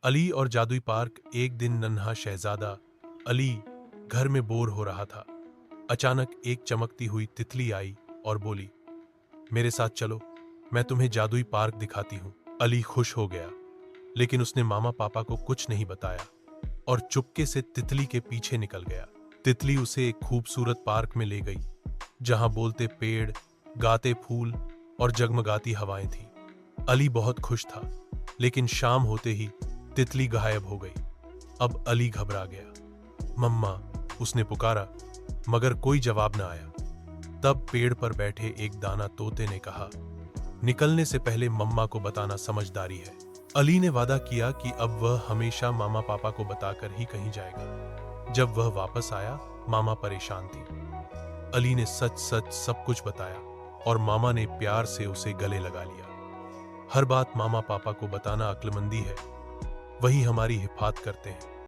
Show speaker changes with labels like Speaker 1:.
Speaker 1: अली और जादुई पार्क। एक दिन नन्हा शहजादा अली घर में बोर हो रहा था। अचानक एक चमकती हुई तितली आई और बोली, मेरे साथ चलो, मैं तुम्हें जादुई पार्क दिखाती हूँ। अली खुश हो गया, लेकिन उसने मामा पापा को कुछ नहीं बताया और चुपके से तितली के पीछे निकल गया। तितली उसे एक खूबसूरत पार्क में ले गई, जहां बोलते पेड़, गाते फूल और जगमगाती हवाएं थी। अली बहुत खुश था, लेकिन शाम होते ही तितली गायब हो गई। अब अली घबरा गया। मम्मा, उसने पुकारा, मगर कोई जवाब न आया। तब पेड़ पर बैठे एक दाना तोते ने कहा, निकलने से पहले मम्मा को बताना समझदारी है। अली ने वादा किया कि अब वह हमेशा मामा पापा को बताकर ही कहीं जाएगा। जब वह वापस आया, मामा परेशान थी। अली ने सच सच सब कुछ बताया और मामा ने प्यार से उसे गले लगा लिया। हर बात मामा पापा को बताना अक्लमंदी है, वही हमारी हिफाजत करते हैं।